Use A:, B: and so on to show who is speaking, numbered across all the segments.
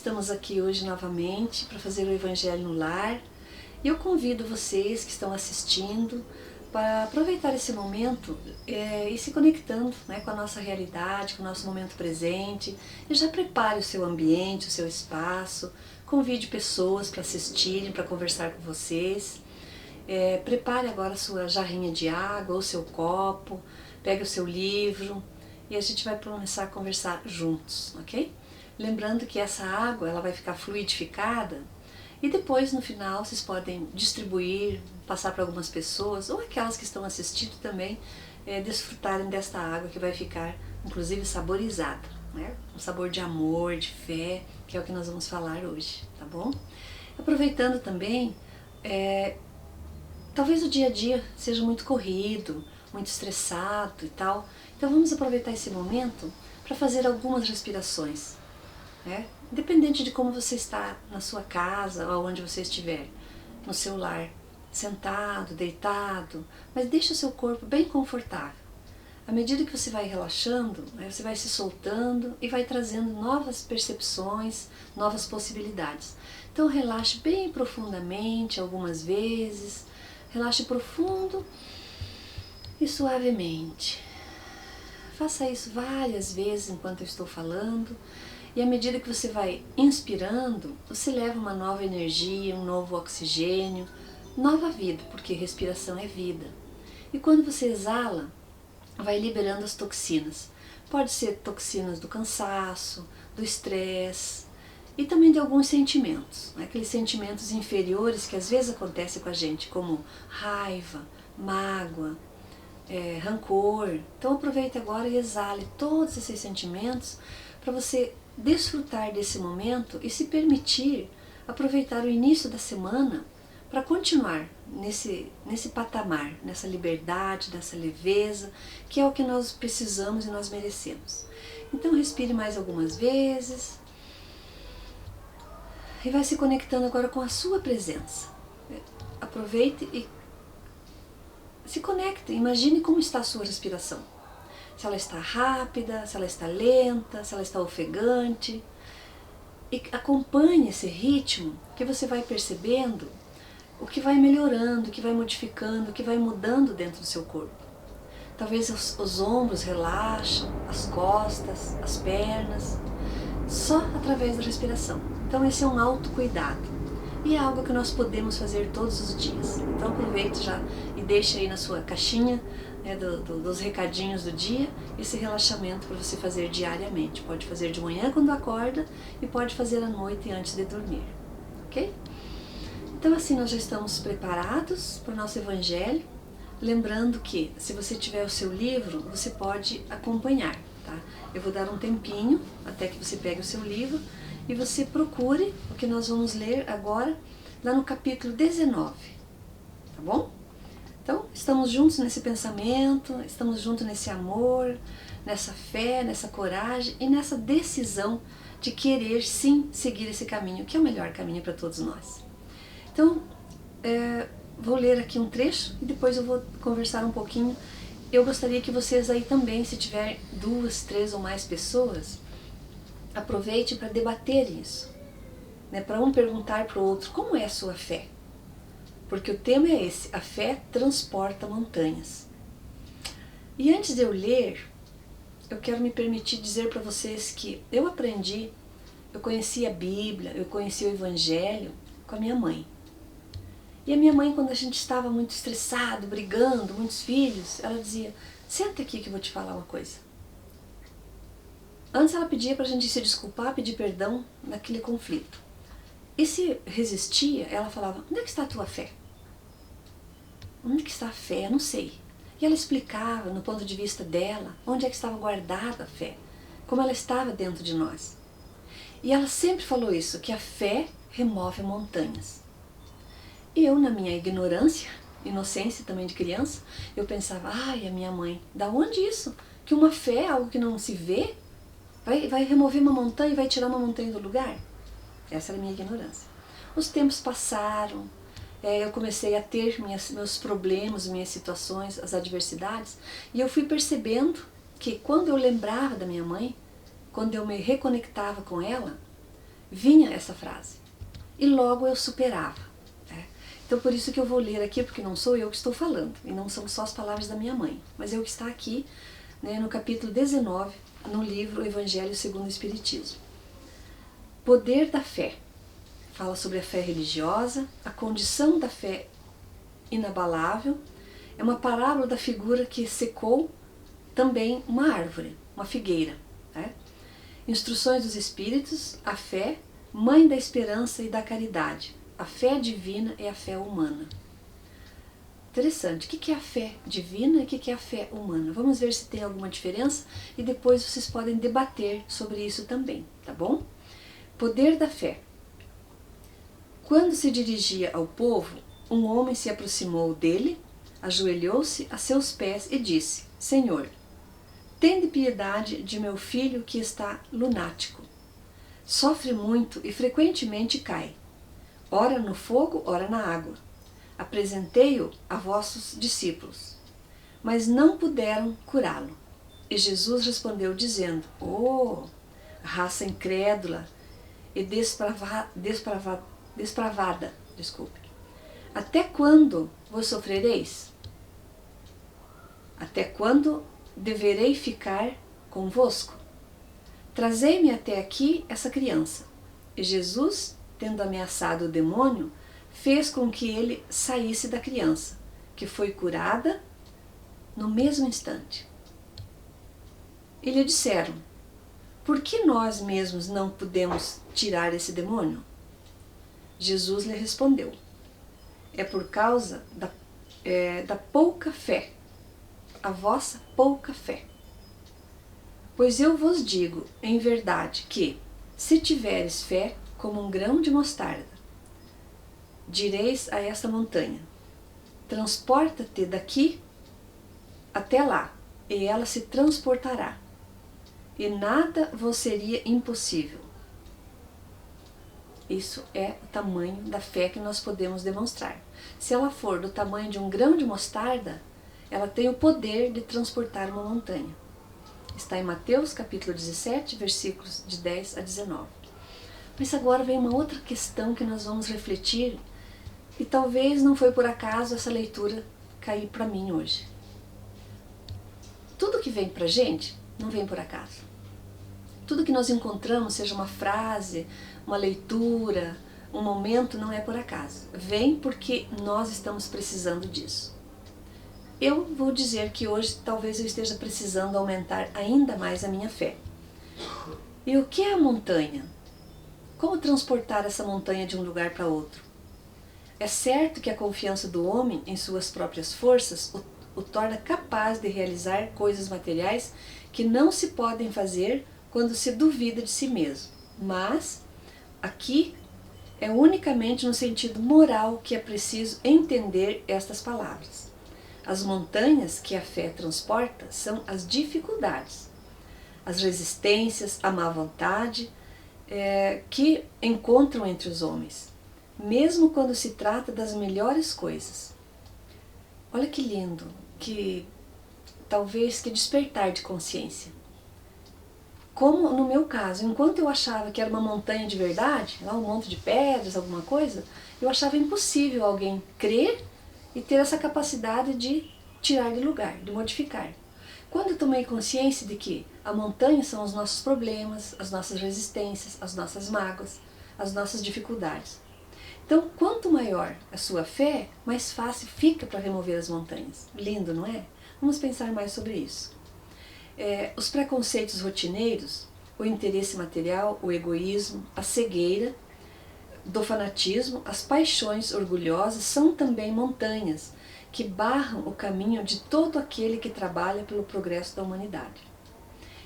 A: estamos aqui hoje novamente para fazer o Evangelho no Lar e eu convido vocês que estão assistindo para aproveitar esse momento e se conectando, né, com a nossa realidade, com o nosso momento presente, e já prepare o seu ambiente, o seu espaço, convide pessoas para assistirem, para conversar com vocês. Prepare agora a sua jarrinha de água ou seu copo, pegue o seu livro e a gente vai começar a conversar juntos, ok? Lembrando que essa água ela vai ficar fluidificada e depois no final vocês podem distribuir, passar para algumas pessoas ou aquelas que estão assistindo também desfrutarem desta água que vai ficar inclusive saborizada, né? Um sabor de amor, de fé, que é o que nós vamos falar hoje, tá bom? Aproveitando também, talvez o dia a dia seja muito corrido, muito estressado e tal, então vamos aproveitar esse momento para fazer algumas respirações. Independente de como você está na sua casa ou onde você estiver, no seu lar, sentado, deitado, mas deixe o seu corpo bem confortável. À medida que você vai relaxando, você vai se soltando e vai trazendo novas percepções, novas possibilidades. Então relaxe bem profundamente algumas vezes, relaxe profundo e suavemente. Faça isso várias vezes enquanto eu estou falando. E à medida que você vai inspirando, você leva uma nova energia, um novo oxigênio, nova vida, porque respiração é vida. E quando você exala, vai liberando as toxinas. Pode ser toxinas do cansaço, do estresse e também de alguns sentimentos, aqueles sentimentos inferiores que às vezes acontecem com a gente, como raiva, mágoa, rancor. Então aproveite agora e exale todos esses sentimentos para você desfrutar desse momento e se permitir aproveitar o início da semana para continuar nesse patamar, nessa liberdade, nessa leveza, que é o que nós precisamos e nós merecemos. Então respire mais algumas vezes e vai se conectando agora com a sua presença. Aproveite e se conecte, imagine como está a sua respiração. Se ela está rápida, se ela está lenta, se ela está ofegante. E acompanhe esse ritmo que você vai percebendo o que vai melhorando, o que vai modificando, o que vai mudando dentro do seu corpo. Talvez os ombros relaxam, as costas, as pernas, só através da respiração. Então esse é um autocuidado. E é algo que nós podemos fazer todos os dias. Então aproveite já e deixe aí na sua caixinha dos recadinhos do dia, esse relaxamento para você fazer diariamente. Pode fazer de manhã quando acorda e pode fazer à noite antes de dormir, ok? Então assim nós já estamos preparados para o nosso Evangelho, lembrando que se você tiver o seu livro, você pode acompanhar, tá? Eu vou dar um tempinho até que você pegue o seu livro e você procure o que nós vamos ler agora, lá no capítulo 19, tá bom? Então, estamos juntos nesse pensamento, estamos juntos nesse amor, nessa fé, nessa coragem e nessa decisão de querer sim seguir esse caminho, que é o melhor caminho para todos nós. Então, vou ler aqui um trecho e depois eu vou conversar um pouquinho. Eu gostaria que vocês aí também, se tiver 2, 3 ou mais pessoas, aproveite para debater isso, para um perguntar para o outro, como é a sua fé? Porque o tema é esse, a fé transporta montanhas. E antes de eu ler, eu quero me permitir dizer para vocês que eu conheci a Bíblia, eu conheci o Evangelho com a minha mãe. E a minha mãe, quando a gente estava muito estressado, brigando, muitos filhos, ela dizia, senta aqui que eu vou te falar uma coisa. Antes ela pedia para a gente se desculpar, pedir perdão naquele conflito. E se resistia, ela falava, onde é que está a tua fé? Onde é que está a fé? Eu não sei. E ela explicava, no ponto de vista dela, onde é que estava guardada a fé, como ela estava dentro de nós. E ela sempre falou isso, que a fé remove montanhas. E eu, na minha ignorância, inocência também de criança, eu pensava, ai, a minha mãe, da onde isso? Que uma fé, algo que não se vê, vai remover uma montanha e vai tirar uma montanha do lugar? Essa era a minha ignorância. Os tempos passaram, eu comecei a ter meus problemas, minhas situações, as adversidades, e eu fui percebendo que quando eu lembrava da minha mãe, quando eu me reconectava com ela, vinha essa frase. E logo eu superava. Né? Então por isso que eu vou ler aqui, porque não sou eu que estou falando, e não são só as palavras da minha mãe, mas é o que está aqui, né, no capítulo 19, no livro Evangelho segundo o Espiritismo. Poder da fé. Fala sobre a fé religiosa, a condição da fé inabalável. É uma parábola da figura que secou também uma árvore, uma figueira. Né? Instruções dos Espíritos, a fé, mãe da esperança e da caridade. A fé divina é a fé humana. Interessante. O que é a fé divina e o que é a fé humana? Vamos ver se tem alguma diferença e depois vocês podem debater sobre isso também, tá bom? Poder da fé. Quando se dirigia ao povo, um homem se aproximou dele, ajoelhou-se a seus pés e disse: Senhor, tende piedade de meu filho que está lunático. Sofre muito e frequentemente cai, ora no fogo, ora na água. Apresentei-o a vossos discípulos, mas não puderam curá-lo. E Jesus respondeu dizendo: Oh, raça incrédula e despravada, até quando vos sofrereis? Até quando deverei ficar convosco? Trazei-me até aqui essa criança. E Jesus, tendo ameaçado o demônio, fez com que ele saísse da criança, que foi curada no mesmo instante. E lhe disseram: Por que nós mesmos não podemos tirar esse demônio? Jesus lhe respondeu: É por causa da pouca fé, a vossa pouca fé. Pois eu vos digo, em verdade, que, se tiveres fé como um grão de mostarda, direis a esta montanha: transporta-te daqui até lá, e ela se transportará, e nada vos seria impossível. Isso é o tamanho da fé que nós podemos demonstrar. Se ela for do tamanho de um grão de mostarda, ela tem o poder de transportar uma montanha. Está em Mateus capítulo 17, versículos de 10 a 19. Mas agora vem uma outra questão que nós vamos refletir, e talvez não foi por acaso essa leitura cair para mim hoje. Tudo que vem para a gente não vem por acaso. Tudo que nós encontramos, seja uma frase, uma leitura, um momento, não é por acaso. Vem porque nós estamos precisando disso. Eu vou dizer que hoje talvez eu esteja precisando aumentar ainda mais a minha fé. E o que é a montanha? Como transportar essa montanha de um lugar para outro? É certo que a confiança do homem em suas próprias forças o torna capaz de realizar coisas materiais que não se podem fazer quando se duvida de si mesmo. Mas aqui é unicamente no sentido moral que é preciso entender estas palavras. As montanhas que a fé transporta são as dificuldades, as resistências, a má vontade que encontram entre os homens, mesmo quando se trata das melhores coisas. Olha que lindo, talvez que despertar de consciência. Como no meu caso, enquanto eu achava que era uma montanha de verdade, um monte de pedras, alguma coisa, eu achava impossível alguém crer e ter essa capacidade de tirar de lugar, de modificar. Quando eu tomei consciência de que a montanha são os nossos problemas, as nossas resistências, as nossas mágoas, as nossas dificuldades. Então, quanto maior a sua fé, mais fácil fica para remover as montanhas. Lindo, não é? Vamos pensar mais sobre isso. Os preconceitos rotineiros, o interesse material, o egoísmo, a cegueira do fanatismo, as paixões orgulhosas são também montanhas que barram o caminho de todo aquele que trabalha pelo progresso da humanidade.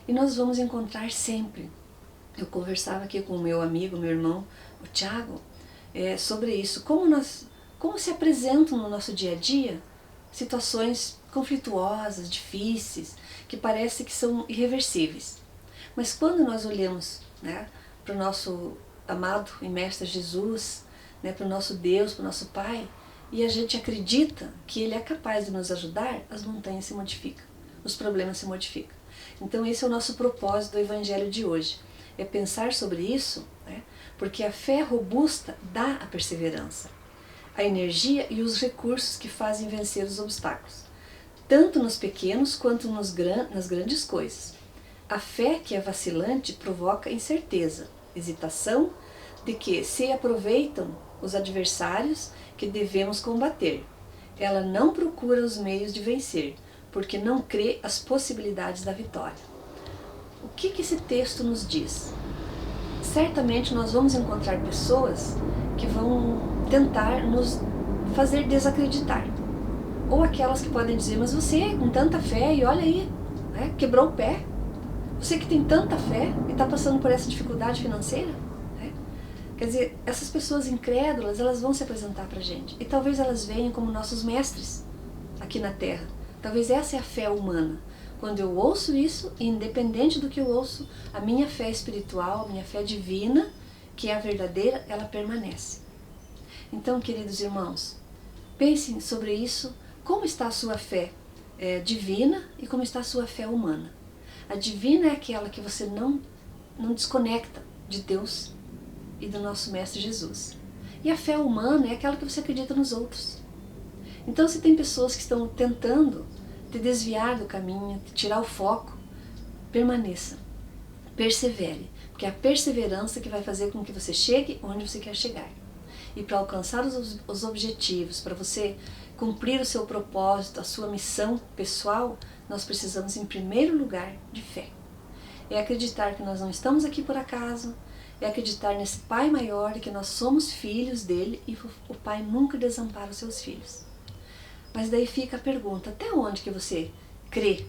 A: E nós vamos encontrar sempre. Eu conversava aqui com o meu amigo, meu irmão, o Tiago, sobre isso. Como se apresentam no nosso dia a dia situações conflituosas, difíceis, que parece que são irreversíveis. Mas quando nós olhamos, né, para o nosso amado e mestre Jesus, né, para o nosso Deus, para o nosso Pai, e a gente acredita que Ele é capaz de nos ajudar, as montanhas se modificam, os problemas se modificam. Então esse é o nosso propósito do Evangelho de hoje, é pensar sobre isso, né, porque a fé robusta dá a perseverança, a energia e os recursos que fazem vencer os obstáculos, tanto nos pequenos quanto nas grandes coisas. A fé que é vacilante provoca incerteza, hesitação de que se aproveitam os adversários que devemos combater. Ela não procura os meios de vencer, porque não crê as possibilidades da vitória. O que esse texto nos diz? Certamente nós vamos encontrar pessoas que vão tentar nos fazer desacreditar. Ou aquelas que podem dizer, mas você com tanta fé e olha aí, né, quebrou o pé. Você que tem tanta fé e está passando por essa dificuldade financeira. Né? Quer dizer, essas pessoas incrédulas, elas vão se apresentar para a gente. E talvez elas venham como nossos mestres aqui na Terra. Talvez essa é a fé humana. Quando eu ouço isso, independente do que eu ouço, a minha fé espiritual, a minha fé divina, que é a verdadeira, ela permanece. Então, queridos irmãos, pensem sobre isso, como está a sua fé divina e como está a sua fé humana. A divina é aquela que você não desconecta de Deus e do nosso Mestre Jesus. E a fé humana é aquela que você acredita nos outros. Então, se tem pessoas que estão tentando te desviar do caminho, te tirar o foco, permaneça, persevere, porque é a perseverança que vai fazer com que você chegue onde você quer chegar. E para alcançar os objetivos, para você cumprir o seu propósito, a sua missão pessoal, nós precisamos, em primeiro lugar, de fé. É acreditar que nós não estamos aqui por acaso, é acreditar nesse Pai maior e que nós somos filhos dele e o Pai nunca desampara os seus filhos. Mas daí fica a pergunta, até onde que você crê?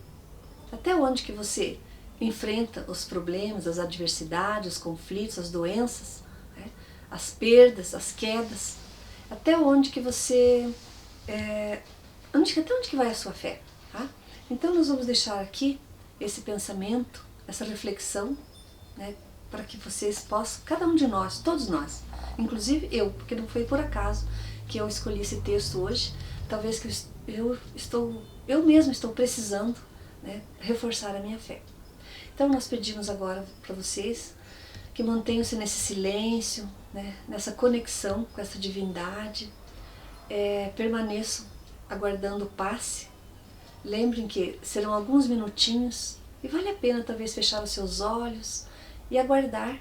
A: Até onde que você enfrenta os problemas, as adversidades, os conflitos, as doenças, né? As perdas, as quedas? Até onde que você... até onde que vai a sua fé? Tá? Então nós vamos deixar aqui esse pensamento, essa reflexão, né, para que vocês possam, cada um de nós, todos nós, inclusive eu, porque não foi por acaso que eu escolhi esse texto hoje, talvez que eu mesmo estou precisando, né, reforçar a minha fé. Então nós pedimos agora para vocês que mantenham-se nesse silêncio, né, nessa conexão com essa divindade, permaneçam aguardando o passe. Lembrem que serão alguns minutinhos e vale a pena talvez fechar os seus olhos e aguardar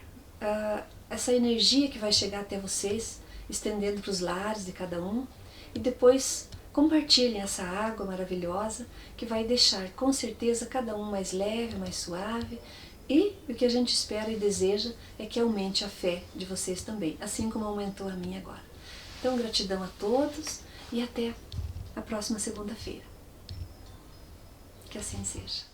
A: essa energia que vai chegar até vocês, estendendo para os lares de cada um, e depois compartilhem essa água maravilhosa que vai deixar com certeza cada um mais leve, mais suave, e o que a gente espera e deseja é que aumente a fé de vocês também, assim como aumentou a minha agora. Então, gratidão a todos e até a próxima segunda-feira. Que assim seja.